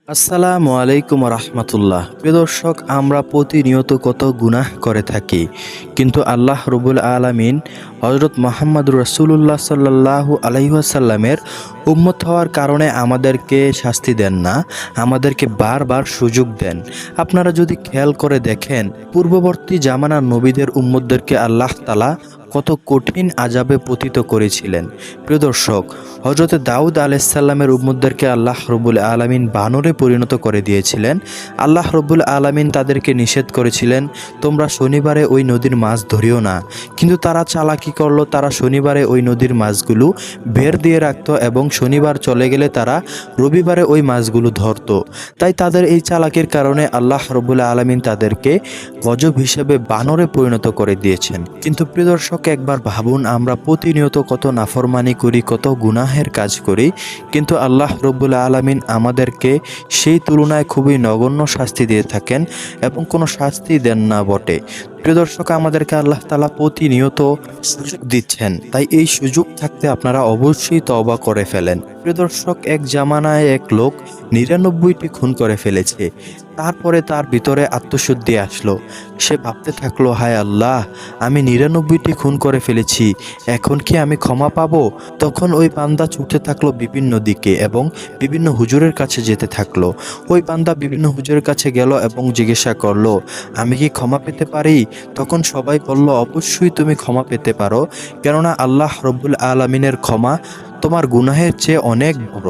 আসসালামু আলাইকুম রহমতুল্লাহ। প্রিয় দর্শক, আমরা প্রতিনিয়ত কত গুনাহ করে থাকি, কিন্তু আল্লাহ রব্বুল আলামিন হযরত মুহাম্মদুর রাসূলুল্লাহ সাল্লাল্লাহু আলাইহি ওয়াসাল্লামের উম্মত হওয়ার কারণে আমাদেরকে শাস্তি দেন না, আমাদেরকে বারবার সুযোগ দেন। আপনারা যদি খেয়াল করে দেখেন, পূর্ববর্তী জামানার নবীদের উম্মতদেরকে আল্লাহ তাআলা কত কঠিন আযাবে পতিত করেছিলেন। প্রিয় দর্শক, হযরত দাউদ আলাইহিস সালামের উম্মতদেরকে আল্লাহ রব্বুল আলামিন বানরে পরিণত করে দিয়েছিলেন। আল্লাহ রব্বুল আলামিন তাদেরকে নিষেধ করেছিলেন, তোমরা শনিবারে ওই নদীর মাছ ধরিও না। কিন্তু তারা চালাকি করলো, তারা শনিবারে ওই নদীর মাছগুলো বের দিয়ে রাখতো এবং শনিবার চলে গেলে তারা রবিবারে ওই মাছগুলো ধরতো। তাই তাদের এই চালাকির কারণে আল্লাহ রব্বুল আলামিন তাদেরকে গজব হিসেবে বানরে পরিণত করে দিয়েছেন। কিন্তু প্রিয় দর্শক, একবার ভাবুন, আমরা প্রতিনিয়ত কত নাফরমানি করি, কত গুনাহের কাজ করি, কিন্তু আল্লাহ রব্বুল আলামিন আমাদেরকে সেই তুলনায় খুবই নগণ্য শাস্তি দিয়ে থাকেন এবং কোনো শাস্তি দেন না বটে। প্রিয় দর্শক, আমাদেরকে আল্লাহ তাআলা প্রতিনিয়ত সুযোগ দিচ্ছেন, তাই এই সুযোগ থাকতে আপনারা অবশ্যই তওবা করে ফেলেন। প্রিয় দর্শক, এক জামানায় এক লোক ৯৯টি খুন করে ফেলেছে। তারপরে তার ভিতরে আত্মশুদ্ধি আসলো। সে ভাবতে থাকলো, হায় আল্লাহ, আমি ৯৯টি খুন করে ফেলেছি, এখন কি আমি ক্ষমা পাবো? তখন ওই বান্দা ছুটতে থাকলো বিভিন্ন দিকে এবং বিভিন্ন হুজুরের কাছে যেতে থাকলো। ওই বান্দা বিভিন্ন হুজুরের কাছে গেল এবং জিজ্ঞাসা করলো, আমি কি ক্ষমা পেতে পারি? তখন সবাই বলল, অবশ্যই তুমি ক্ষমা পেতে পারো, কেননা আল্লাহ রব্বুল আলামিনের ক্ষমা তোমার গুনাহের চেয়ে অনেক বড়,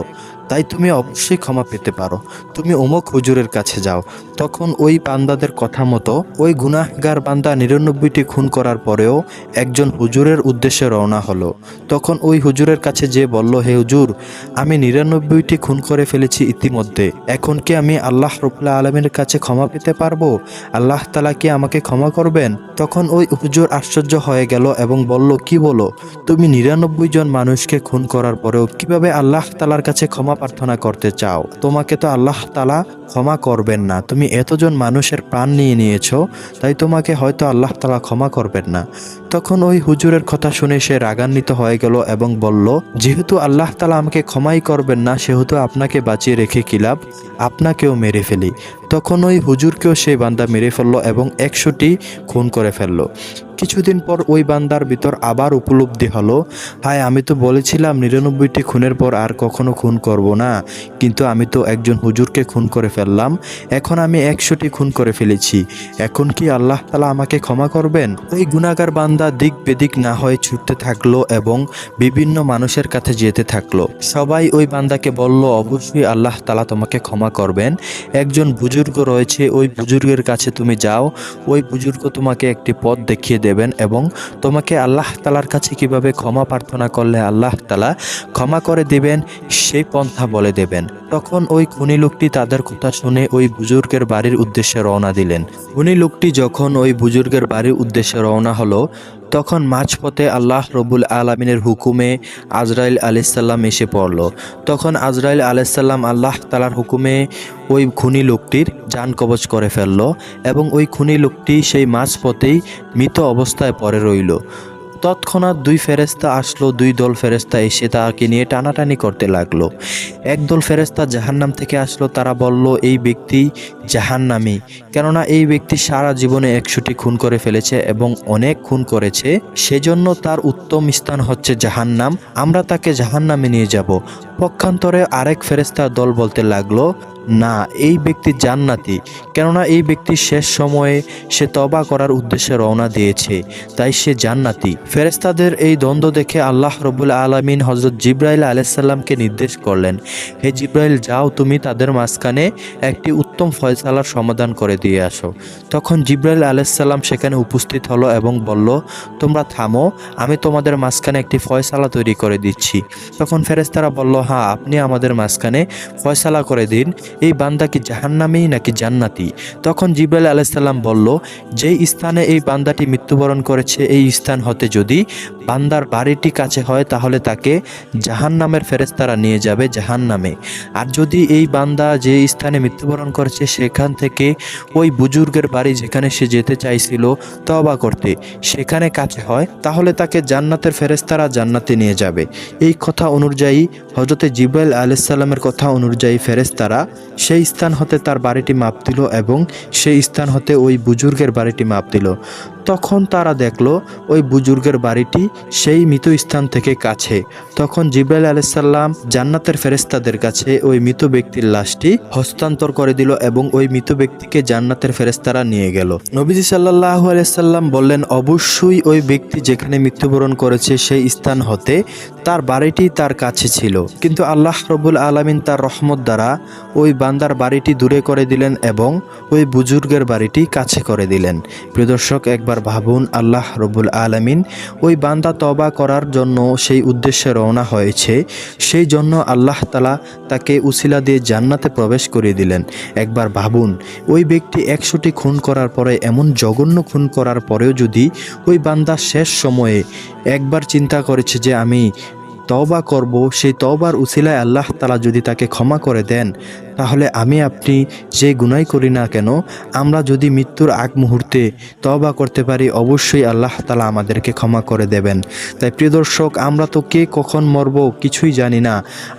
তাই তুমি অবশ্যই ক্ষমা পেতে পারো। তুমি অমুক হুজুরের কাছে যাও। তখন ওই বান্দাদের কথা মতো ওই গুনাহগার বান্দা ৯৯টি খুন করার পরেও একজন হুজুরের উদ্দেশ্যে রওনা হলো। তখন ওই হুজুরের কাছে যেয়ে বলল, হে হুজুর, আমি ৯৯টি খুন করে ফেলেছি ইতিমধ্যে, এখন কি আমি আল্লাহ রাব্বুল আলামিনের কাছে ক্ষমা পেতে পারবো? আল্লাহ তাআলা কি আমাকে ক্ষমা করবেন? তখন ওই হুজুর আশ্চর্য হয়ে গেল এবং বলল, কি বলো, তুমি ৯৯ জন মানুষকে খুন করার পরেও কিভাবে আল্লাহ তাআলার কাছে ক্ষমা প্রার্থনা করতে চাও? তোমাকে তো আল্লাহ তাআলা ক্ষমা করবেন না, তুমি এতজন মানুষের প্রাণ নিয়ে নিয়েছো, তাই তোমাকে হয়তো আল্লাহ তাআলা ক্ষমা করবেন না। তখন ওই হুজুরের কথা শুনে সে রাগান্বিত হয়ে গেল এবং বলল, যেহেতু আল্লাহ তাআলা আমাকে ক্ষমাই করবেন না, সেহেতু আপনাকে বাঁচিয়ে রেখে কি লাভ, আপনাকেও মেরে ফেলি। তখন ওই হুজুরকেও সেই বান্দা মেরে ফেললো এবং ১০০টি খুন করে ফেললো। কিছুদিন পর ওই বান্দার ভিতর আবার উপলব্ধি হলো, হায়, আমি তো বলেছিলাম ৯৯টি খুনের পর আর কখনো খুন করব না, কিন্তু আমি তো একজন হুজুরকে খুন করে ফেললাম, এখন আমি ১০০টি খুন করে ফেলেছি, এখন কি আল্লাহ তাআলা আমাকে ক্ষমা করবেন? ওই গুনাহগার বান্দা দিক বেদিক না হয়ে ছুটতে থাকলো এবং বিভিন্ন মানুষের কাছে যেতে থাকলো। সবাই ওই বান্দাকে বলল, অবশ্যই আল্লাহ তাআলা তোমাকে ক্ষমা করবেন, একজন বুজুর্গ রয়েছে, ওই বুজুর্গের কাছে তুমি যাও, ওই বুজুর্গ তোমাকে একটি পথ দেখিয়ে দেবেন এবং তোমাকে আল্লাহ তাআলার কাছে কিভাবে ক্ষমা প্রার্থনা করলে আল্লাহ তাআলা ক্ষমা করে দিবেন সেই পন্থা বলে দেবেন। তখন ওই খুনি লোকটি তাদের কথা শুনে ওই বুজুর্গের বাড়ির উদ্দেশ্যে রওনা দিলেন। খুনি লোকটি যখন ওই বুজুর্গের বাড়ির উদ্দেশ্যে রওনা হলো, তখন মাঝপথে আল্লাহ রব্বুল আলামিনের হুকুমে আজরাইল আলাইহিস সালাম এসে পড়ল। তখন আজরাইল আলাইহিস সালাম আল্লাহ তাআলার হুকুমে ওই খুনি লোকটির জান কবজ করে ফেলল এবং ওই খুনি লোকটি সেই মাঝপথেই মৃত অবস্থায় পড়ে রইল। তৎক্ষণাৎ দুই ফেরেশতা আসলো, দুই দল ফেরেশতা এসে তাকে নিয়ে টানাটানি করতে লাগলো। একদল ফেরেশতা জাহান্নাম থেকে আসলো, তারা বলল, এই ব্যক্তি জাহান্নামী, কেননা এই ব্যক্তি সারা জীবনে ১০০টি খুন করে ফেলেছে এবং অনেক খুন করেছে, সেজন্য তার উত্তম স্থান হচ্ছে জাহান্নাম, আমরা তাকে জাহান্নামে নিয়ে যাব। পক্ষান্তরে আরেক ফেরেশতার দল বলতে লাগলো, না, এই ব্যক্তি জান্নাতি, কেননা এই ব্যক্তি শেষ সময়ে সে তওবা করার উদ্দেশ্যে রওনা দিয়েছে, তাই সে জান্নাতি। ফেরেশতাদের এই দ্বন্দ্ব দেখে আল্লাহ রব্বুল আলামিন হযরত জিবরাইল আলাইহিস সালামকে নির্দেশ করলেন, হে জিবরাইল, যাও, তুমি তাদের মাঝখানে একটি উত্তম ফয়সালার সমাধান করে দিয়ে আসো। তখন জিবরাইল আলাইহিস সালাম সেখানে উপস্থিত হলো এবং বলল, তোমরা থামো, আমি তোমাদের মাঝখানে একটি ফয়সালা তৈরি করে দিচ্ছি। তখন ফেরেশতারা বলল, হ্যাঁ, আপনি আমাদের মাঝখানে ফয়সালা করে দিন, এই বান্দা কি জাহান্নামী নাকি জান্নাতি? তখন জিবরাইল আলাইহিস সালাম বলল, যেই স্থানে এই বান্দাটি মৃত্যুবরণ করেছে, এই স্থান হতে যদি বান্দার বাড়িটি কাছে হয়, তাহলে তাকে জাহান্নামের ফেরেশতারা নিয়ে যাবে জাহান্নামে। আর যদি এই বান্দা যে স্থানে মৃত্যুবরণ করেছে সেখান থেকে ওই বুজুর্গের বাড়ি যেখানে সে যেতে চাইছিল তওবা করতে, সেখানে কাছে হয়, তাহলে তাকে জান্নাতের ফেরেশতারা জান্নাতে নিয়ে যাবে। এই কথা অনুযায়ী, হযরত জিবরাইল আলাইহিস সালামের কথা অনুযায়ী ফেরেশতারা সেই স্থান হতে তার বাড়িটি মাপ দিল এবং সেই স্থান হতে ওই বুজুর্গের বাড়িটি মাপ দিল। তখন তারা দেখল ওই বুজুর্গের বাড়িটি সেই মৃত স্থান থেকে কাছে। তখন জিবরাইল আলাইহিস সালাম জান্নাতের ফেরেশতাদের কাছে ওই মৃত ব্যক্তির লাশটি হস্তান্তর করে দিল এবং ওই মৃত ব্যক্তিকে জান্নাতের ফেরেশতারা নিয়ে গেল। নবীজি সাল্লাল্লাহু আলাইহি সাল্লাম বললেন, অবশ্যই ওই ব্যক্তি যেখানে মৃত্যুবরণ করেছে সেই স্থান হতে তার বাড়িটি তার কাছে ছিল, কিন্তু আল্লাহ রব্বুল আলামিন তার রহমত দ্বারা ওই বান্দার বাড়িটি দূরে করে দিলেন এবং ওই বুজুর্গের বাড়িটি কাছে করে দিলেন। প্রিয় দর্শক, একবার ভাবুন, আল্লাহ রব্বুল আলামিন ওই বান্দা তওবা করার জন্য সেই উদ্দেশ্যে রওনা হয়েছে, সেই জন্য আল্লাহ তাআলা তাকে উসিলা দিয়ে জান্নাতে প্রবেশ করিয়ে দিলেন। একবার ভাবুন, ওই ব্যক্তি 100টি খুন করার পরে, এমন জঘন্য খুন করার পরেও যদি ওই বান্দা শেষ সময়ে একবার চিন্তা করেছে যে আমি তওবা করব, সেই তওবার উসিলায় আল্লাহ তাআলা যদি তাকে ক্ষমা করে দেন, তাহলে আমি আপনি যে গুনাই করি না কেন, আমরা যদি মৃত্যুর আগ মুহূর্তে তওবা করতে পারি, অবশ্যই আল্লাহ তাআলা আমাদেরকে ক্ষমা করে দেবেন। তাই প্রিয় দর্শক, আমরা তো কে কখন মরব কিছুই জানি না,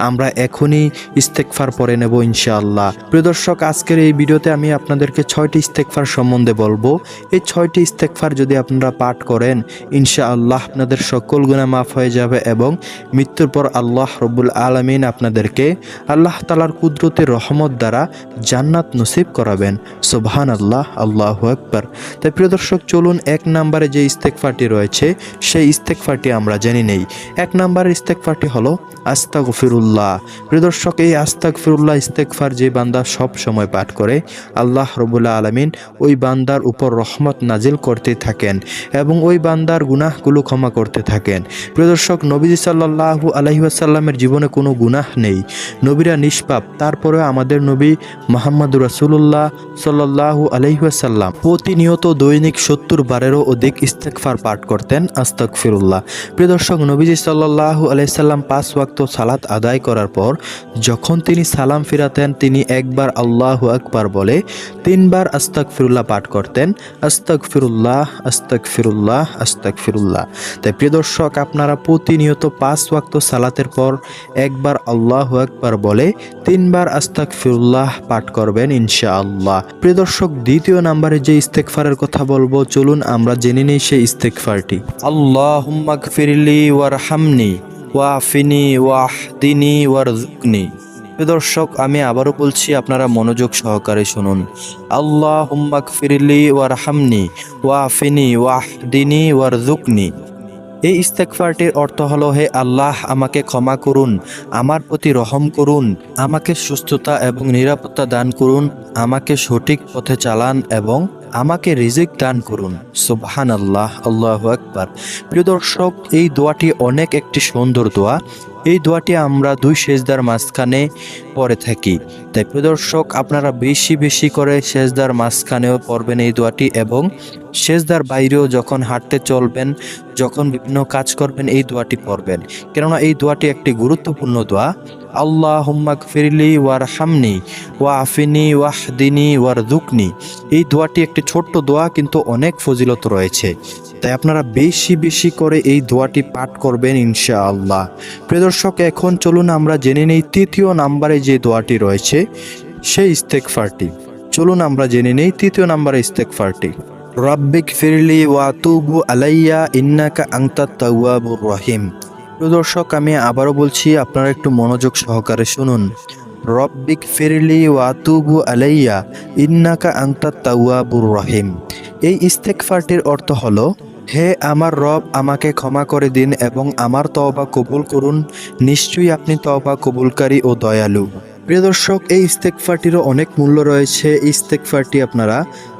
আমরা এখনই ইস্তেগফার পড়ে নেব ইনশাআল্লাহ। প্রিয় দর্শক, আজকের এই ভিডিওতে আমি আপনাদেরকে 6টি ইস্তেগফার সম্বন্ধে বলবো। এই 6টি ইস্তেগফার যদি আপনারা পাঠ করেন, ইনশাআল্লাহ আপনাদের সকল গুনাহ মাফ হয়ে যাবে এবং মৃত্যুর পর আল্লাহ রব্বুল আলামিন আপনাদেরকে আল্লাহ তাআলার কুদরতের রহমত দ্বারা জান্নাত নসিব করাবেন। সুবহানাল্লাহ, আল্লাহু আকবার। তাই প্রিয় দর্শক, চলুন 1 নম্বরে যে ইস্তেগফারটি রয়েছে সেই ইস্তেগফারটি আমরা জেনে নেই। 1 নম্বরের ইস্তেগফারটি হলো আস্তাগফিরুল্লাহ। প্রিয় দর্শক, এই আস্তাগফিরুল্লাহ ইস্তেগফার যে বান্দা সব সময় পাঠ করে, আল্লাহ রব্বুল আলামিন ওই বান্দার উপর রহমত নাজিল করতে থাকেন এবং ওই বান্দার গুনাহগুলো ক্ষমা করতে থাকেন। প্রিয় দর্শক, নবীজি সাল্লাল্লাহু আলাইহি ওয়াসাল্লামের জীবনে কোনো গুনাহ নেই, নবীরা নিষ্পাপ। তারপরে আমাদের নবী মুহাম্মদুর রাসূলুল্লাহ সাল্লাল্লাহু আলাইহি ওয়াসাল্লাম প্রতিনিয়ত দৈনিক 70 বারেরও অধিক ইস্তেগফার পাঠ করতেন, আস্তাগফিরুল্লাহ। প্রিয় দর্শক, নবীজি সাল্লাল্লাহু আলাইহি সাল্লাম 5 ওয়াক্ত সালাত আদায় করার পর যখন তিনি সালাম ফিরাতেন, তিনি একবার আল্লাহু আকবার বলে 3 বার আস্তাগফিরুল্লাহ পাঠ করতেন, আস্তাগফিরুল্লাহ, আস্তাগফিরুল্লাহ, আস্তাগফিরুল্লাহ। তাই প্রিয় দর্শক, আপনারা প্রতিনিয়ত 5 ওয়াক্ত সালাতের পর একবার আল্লাহু আকবার বলে 3 বার আস্তাগফিরুল্লাহ পাঠ করবেন ইনশাআল্লাহ। প্রিয় দর্শক, দ্বিতীয় নম্বরে যে ইস্তেগফারের কথা বলবো, চলুন আমরা জেনে নেই সেই ইস্তেগফারটি। আল্লাহুম্মা গফিরলি ওয়ারহামনি ওয়াফিনি ওয়াহদিনি ওয়ারযুকনি। প্রিয় দর্শক, আমি আবারও বলছি, আপনারা মনোযোগ সহকারে শুনুন। আল্লাহুম্মা গফিরলি ওয়ারহামনি ওয়াফিনি ওয়াহদিনি ওয়ারযুকনি। এই ইস্তেগফারটির অর্থ হলো, হে আল্লাহ, আমাকে ক্ষমা করুন, আমার প্রতি রহম করুন, আমাকে সুস্থতা এবং নিরাপত্তা দান করুন, আমাকে সঠিক পথে চালান এবং আমাকে রিজিক দান করুন। সুবহানাল্লাহ, আল্লাহু আকবার। প্রিয় দর্শক, এই দোয়াটি অনেক একটি সুন্দর দোয়া। এই দোয়াটি আমরা 2 সেজদার মাঝখানে পড়ে থাকি। তাই প্রিয় দর্শক, আপনারা বেশি বেশি করে সেজদার মাঝখানেও পড়বেন এই দোয়াটি এবং সেজদার বাইরেও যখন হাঁটতে চলবেন, যখন বিভিন্ন কাজ করবেন, এই দোয়াটি পড়বেন, কেননা এই দোয়াটি একটি গুরুত্বপূর্ণ দোয়া। আল্লাহুম্মা গফিরলি ওয়ারহামনি ওয়াফিনি ওয়াহদিনি ওয়ারযুকনি। এই দোয়াটি একটি ছোট্ট দোয়া, কিন্তু অনেক ফজিলত রয়েছে। তাই আপনারা বেশি বেশি করে এই দোয়াটি পাঠ করবেন ইনশাআল্লাহ। প্রিয় দর্শক, এখন চলুন আমরা জেনে নেই 3য় নম্বরে যে দোয়াটি রয়েছে সেই ইস্তেগফারটি। চলুন আমরা জেনে নেই 3য় নম্বরে ইস্তেগফারটি। রাব্বিক ফিরলি ওয়া তুবু আলাইয়া ইন্নাকা আনতাত তাওয়াবুর রহিম। প্রিয় দর্শক, আমি আবারও বলছি, আপনারা একটু মনোযোগ সহকারে শুনুন। রব্বিক ফিরলি ওয়া তুবু আলাইয়া ইন্নাকা আনতাত তাওয়াবুর রহিম। এই ইস্তেগফারটির অর্থ হলো, হে আমার রব, আমাকে ক্ষমা করে দিন এবং আমার তওবা কবুল করুন, নিশ্চয়ই আপনি তওবা কবুলকারী ও দয়ালু। প্রিয় দর্শক, এই ইস্তেগফারটিরও অনেক মূল্য রয়েছে। এই ইস্তেগফারটি আপনারা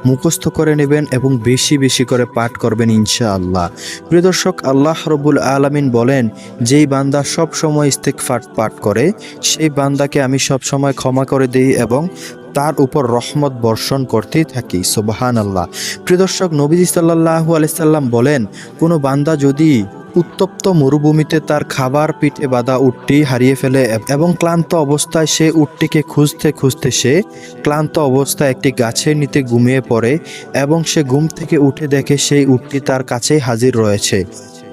মুখস্থ করে নেবেন এবং বেশি বেশি করে পাঠ করবেন ইনশাআল্লাহ। প্রিয় দর্শক, আল্লাহ রব্বুল আলামিন বলেন, যেই বান্দা সব সময় ইস্তেগফার পাঠ করে, সেই বান্দাকে আমি সব সময় ক্ষমা করে দেই এবং তার উপর রহমত বর্ষণ করতেই থাকি। সুবহানাল্লাহ। প্রিয় দর্শক, নবীজি সাল্লাল্লাহু আলাইহি সাল্লাম বলেন, কোনো বান্দা যদি উত্তপ্ত মরুভূমিতে তার খাবার পিঠে বাঁধা উটটি হারিয়ে ফেলে এবং ক্লান্ত অবস্থায় সে উটটিকে খুঁজতে খুঁজতে সে ক্লান্ত অবস্থায় একটি গাছের নিচে ঘুমিয়ে পড়ে এবং সে ঘুম থেকে উঠে দেখে সেই উটটি তার কাছেই হাজির রয়েছে।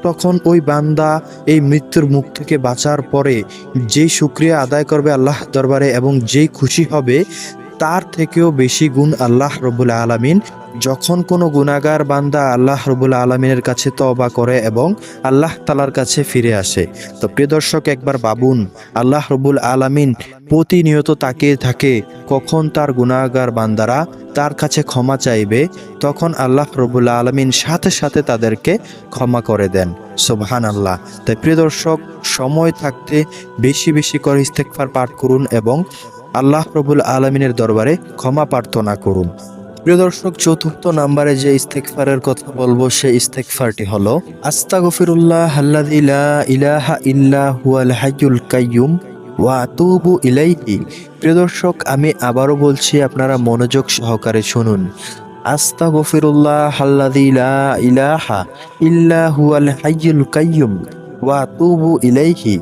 তখন ওই বান্দা এই মৃত্যুর মুখ থেকে বাঁচার পরে যেই শুকরিয়া আদায় করবে আল্লাহ দরবারে এবং যেই খুশি হবে, তার থেকেও বেশি গুণ আল্লাহ রব্বুল আলামিন যখন কোনো গুনাহগার বান্দা আল্লাহ রব্বুল আলামিনের কাছে তওবা করে এবং আল্লাহ তাআলার কাছে ফিরে আসে। তো প্রিয় দর্শক, একবার ভাবুন, আল্লাহ রব্বুল আলামিন প্রতিনিয়ত তাকিয়ে থাকে কখন তার গুনাহগার বান্দারা তার কাছে ক্ষমা চাইবে, তখন আল্লাহ রব্বুল আলামিন সাথে সাথে তাদেরকে ক্ষমা করে দেন। সুবহানাল্লাহ। তাই প্রিয় দর্শক, সময় থাকতে বেশি বেশি করে ইস্তেগফার পাঠ করুন এবং আল্লাহ রব্বুল আলামিনের দরবারে ক্ষমা প্রার্থনা করুন। প্রিয় দর্শক, চতুর্থ নম্বরে যে ইস্তেগফারের কথা বলবো সেই ইস্তেগফারটি হলো আস্তাগফিরুল্লাহ আল্লাযী লা ইলাহা ইল্লা হুয়াল হাইয়ুল কাইয়্যুম ওয়া আতুবু ইলাইহি। প্রিয় দর্শক, আমি আবারও বলছি, আপনারা মনোযোগ সহকারে শুনুন। আস্তাগফিরুল্লাহ আল্লাযী লা ইলাহা ইল্লা হুয়াল হাইয়ুল কাইয়্যুম ওয়া আতুবু ইলাইহি।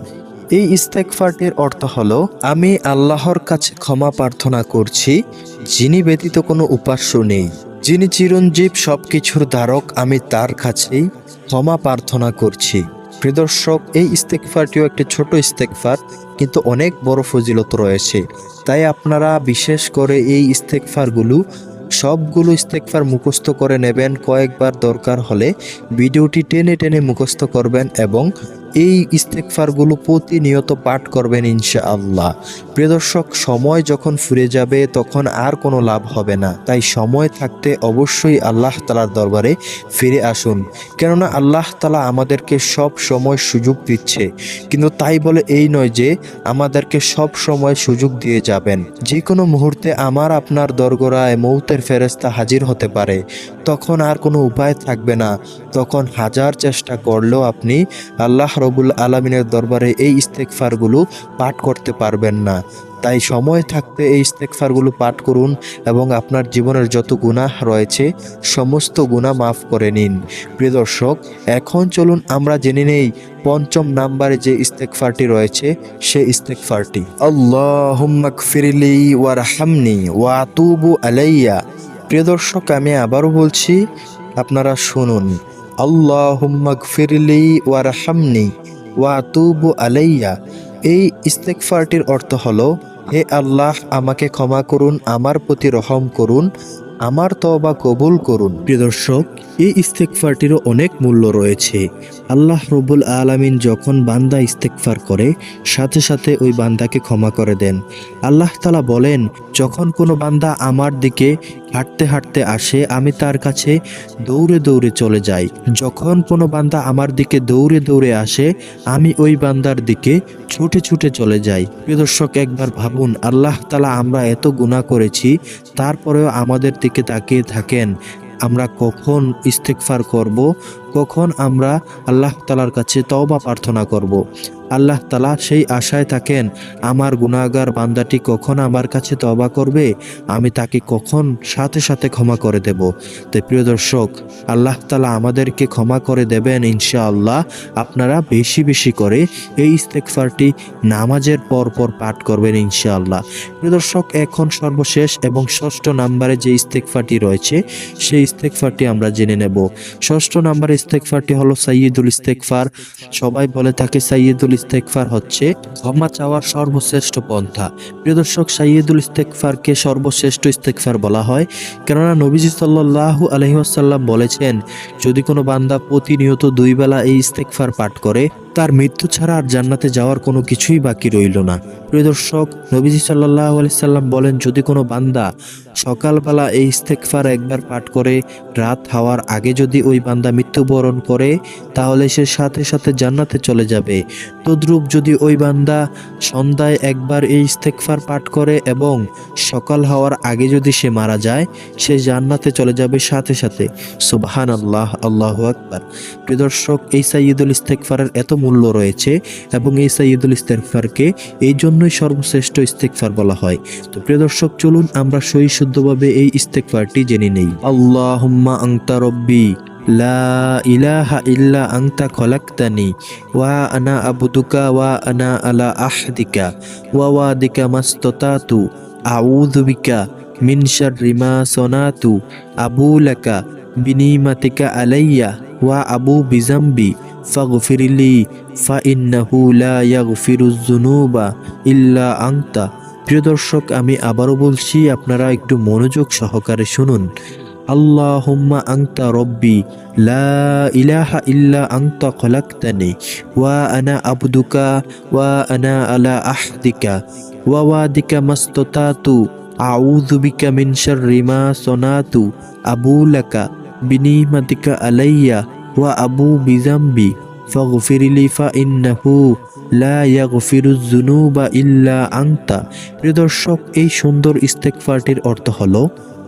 এই ইস্তেগফারটির অর্থ হলো, আমি আল্লাহর কাছে ক্ষমা প্রার্থনা করছি, যিনি ব্যতীত কোনো উপাস্য নেই, যিনি চিরঞ্জীব সবকিছুর ধারক, আমি তার কাছেই ক্ষমা প্রার্থনা করছি। প্রিয় দর্শক, এই ইস্তেগফারটিও একটি ছোট ইস্তেগফার, কিন্তু অনেক বড় ফজিলত রয়েছে। তাই আপনারা বিশেষ করে এই সবগুলো ইস্তেগফার মুখস্থ করে নেবেন। কয়েকবার দরকার হলে ভিডিওটি টেনে টেনে মুখস্থ করবেন এবং এই ইস্তেগফারগুলো প্রতিনিয়ত পাঠ করবেন ইনশাআল্লাহ। প্রিয় দর্শক, সময় যখন ফুরে যাবে তখন আর কোনো লাভ হবে না। তাই সময় থাকতে অবশ্যই আল্লাহ তাআলার দরবারে ফিরে আসুন, কেননা আল্লাহ তাআলা আমাদেরকে সব সময় সুযোগ দিচ্ছে, কিন্তু তাই বলে এই নয় যে আমাদেরকে সব সময় সুযোগ দিয়ে যাবেন। যে কোনো মুহূর্তে আমার আপনার দরগড়ায় মৌতের ফেরেশতা হাজির হতে পারে, তখন আর কোনো উপায় থাকবে না। তখন হাজার চেষ্টা করলেও আপনি আল্লাহ রব্বুল আলামিনের দরবারে এই ইস্তেগফারগুলো পাঠ করতে পারবেন না। তাই সময় থাকতে এই ইস্তেগফারগুলো পাঠ করুন এবং আপনার জীবনের যত গুনাহ রয়েছে সমস্ত গুনাহ মাফ করে নিন। প্রিয় দর্শক, এখন চলুন আমরা জেনে নেই পঞ্চম নম্বরে যে ইস্তেগফারটি রয়েছে সেই ইস্তেগফারটি, আল্লাহুম্মা গফিরলি ওয়ারহামনি ওয়া আতুবু আলাইয়া। প্রিয় দর্শক, আমি আবারও বলছি, আপনারা শুনুন। আল্লাহুম্মা গফিরলি ওয়ারহামনি ওয়া আতুবু আলাইয়া। এই ইস্তেগফারটির অর্থ হলো, হে আল্লাহ, আমাকে ক্ষমা করুন, আমার প্রতি রহম করুন, আমার তওবা কবুল করুন। প্রিয় দর্শক, এই ইস্তেগফারটিরও অনেক মূল্য রয়েছে। আল্লাহ রব্বুল আলামিন যখন বান্দা ইস্তেগফার করে, সাথে সাথে ওই বান্দাকে ক্ষমা করে দেন। আল্লাহ তাআলা বলেন, যখন কোনো বান্দা আমার দিকে হাঁটতে হাঁটতে আসে, আমি তার কাছে দৌড়ে দৌড়ে চলে যাই। যখন কোনো বান্দা আমার দিকে দৌড়ে দৌড়ে আসে, আমি ওই বান্দার দিকে ছুটে ছুটে চলে যাই। প্রিয় দর্শক, একবার ভাবুন, আল্লাহ তাআলা আমরা এত গুনাহ করেছি, তারপরেও আমাদের দিকে তাকিয়ে থাকেন। আমরা কখন ইস্তেগফার করব, কখন আমরা আল্লাহ তাআলার কাছে তওবা প্রার্থনা করব। আল্লাহ তাআলা সেই আশায় থাকেন, আমার গুনাহগার বান্দাটি কখন আমার কাছে তওবা করবে, আমি তাকে কখন সাথে সাথে ক্ষমা করে দেব। তাই প্রিয় দর্শক, আল্লাহ তাআলা আমাদেরকে ক্ষমা করে দেবেন ইনশাআল্লাহ। আপনারা বেশি বেশি করে এই ইস্তেগফারটি নামাজের পর পর পাঠ করবেন ইনশাআল্লাহ। প্রিয় দর্শক, এখন সর্বশেষ এবং ষষ্ঠ নম্বরে যে ইস্তেগফারটি রয়েছে সেই ইস্তেগফারটি আমরা জেনে নেব। ষষ্ঠ নম্বরের ইস্তেগফারটি হলো সাইয়্যিদুল ইস্তেগফার। সবাই বলে থাকে সাইয়্যিদুল ইস্তেগফার হচ্ছে ক্ষমা চাওয়ার সর্বশ্রেষ্ঠ পন্থা। প্রিয় দর্শক, সাইয়্যিদুল ইস্তেগফারকে সর্বশ্রেষ্ঠ ইস্তেগফার বলা হয়, কেননা নবীজি সাল্লাল্লাহু আলাইহি ওয়াসাল্লাম বলেছেন, যদি কোনো বান্দা প্রতিনিয়ত 2 বেলা এই ইস্তেগফার পাঠ করে, তার মৃত্যু ছাড়া আর জান্নাতে যাওয়ার কোনো কিছুই বাকি রইল না। প্রিয় দর্শক, নবীজি সাল্লাল্লাহু আলাইহি সাল্লাম বলেন, যদি কোনো বান্দা সকালবেলা এই ইস্তেগফার একবার পাঠ করে, রাত হওয়ার আগে যদি ওই বান্দা মৃত্যুবরণ করে, তাহলে সে সাথে সাথে জান্নাতে চলে যাবে। তদ্রূপ যদি ওই বান্দা সন্ধ্যায় একবার এই ইস্তেগফার পাঠ করে এবং সকাল হওয়ার আগে যদি সে মারা যায়, সে জান্নাতে চলে যাবে সাথে সাথে। সুবহানাল্লাহ, আল্লাহু আকবার। প্রিয় দর্শক, এই সাইয়্যিদুল ইস্তেগফারের এত মূল্য রয়েছে এবং এই সাইয়্যিদুল ইস্তেগফারকে এই জন্যই সর্বশ্রেষ্ঠ ইস্তেগফার বলা হয়। তো প্রিয় দর্শক, চলুন আমরা সহি শুদ্ধভাবে এই ইস্তেগফারটি জেনে নেই। আল্লাহুম্মা আনতা রব্বি লা ইলাহা ইল্লা আনতা খলাকতানি ওয়া আনা আবদুকা ওয়া আনা আলা আহদিকা ওয়া ওয়াদিকা মাস্তাতাতু আউযু বিকা মিন শাররি মা সনাতু আবু লাকা বিনিমাতিকা আলাইয়া ওয়া আবু বিজাম্বি ফাগফিরলি ফাইন্নাহু লা ইয়াগফিরুজ যুনুবা ইল্লা আনতা। প্রিয় দর্শক, আমি আবারও বলছি, আপনারা একটু মনোযোগ সহকারে শুনুন। আল্লাহুম্মা আনতা রব্বি লা ইলাহা ইল্লা আনতা খলাকতানি ওয়া আনা আবদুকা ওয়া আনা আলা আহদিকা ওয়া ওয়াদিকা মাস্তাতাতু আউযু বিকা মিন শাররি মা সনাতু আবু লাকা বিনিমাতিকা আলাইয়া ওয়া আবু বিজাম্বি ফাগফিরলি ফাইন্নাহু লা ইয়াগফিরুজ যুনুবা ইল্লা আনতা। প্রিয় দর্শক, এই সুন্দর ইস্তেগফারটির অর্থ হলো,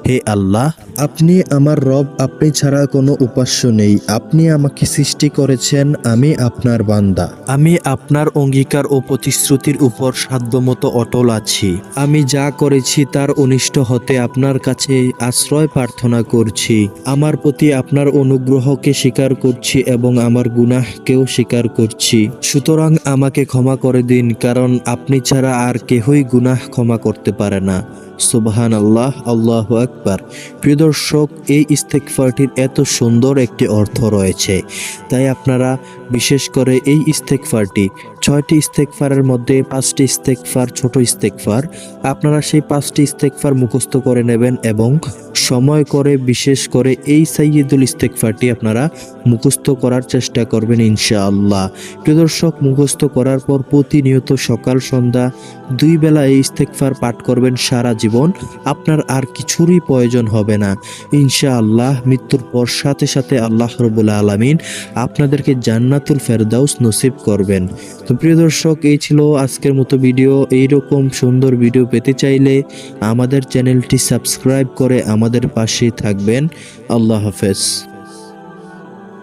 হে আল্লাহ, আপনি আমার রব, আপনি ছাড়া কোনো উপাস্য নেই। আপনি আমাকে সৃষ্টি করেছেন, আমি আপনার বান্দা। আমি আপনার অঙ্গীকার ও প্রতিশ্রুতির উপর সাধ্যমতো অটল আছি। আমি যা করেছি তার অনিষ্ট হতে আপনার কাছে আশ্রয় প্রার্থনা করছি। আমার প্রতি আপনার অনুগ্রহকে স্বীকার করছি এবং আমার গুনাহকেও স্বীকার করছি। সুতরাং আমাকে ক্ষমা করে দিন, কারণ আপনি ছাড়া আর কেহই গুনাহ ক্ষমা করতে পারে না। সুবহানাল্লাহ, আল্লাহু আকবার। প্রিয় দর্শক, এই ইস্তেগফারটির এত সুন্দর একটি অর্থ রয়েছে, তাই আপনারা বিশেষ করে এই ইস্তেগফারটি 6টি ইস্তেগফারের মধ্যে 5টি ইস্তেগফার ছোট ইস্তেগফার, আপনারা সেই 5টি ইস্তেগফার মুখস্থ করে নেবেন এবং সময় করে বিশেষ করে এই সাইয়্যিদুল ইস্তেগফারটি আপনারা মুখস্থ করার চেষ্টা করবেন ইনশাআল্লাহ। প্রিয় দর্শক, মুখস্থ করার পর প্রতিনিয়ত সকাল সন্ধ্যা 2 বেলা এই ইস্তেগফার পাঠ করবেন সারা জীবন। আপনার আর কিছুরই প্রয়োজন হবে না ইনশাআল্লাহ। মৃত্যুর পর সাথে সাথে আল্লাহ রাব্বুল আলামিন আপনাদেরকে জান্নাতুল ফেরদাউস নসিব করবেন। তো প্রিয় দর্শক, এই ছিল আজকের মতো ভিডিও। এইরকম সুন্দর ভিডিও পেতে চাইলে আমাদের চ্যানেলটি সাবস্ক্রাইব করে আমাদের পাশে থাকবেন। আল্লাহ হাফেজ।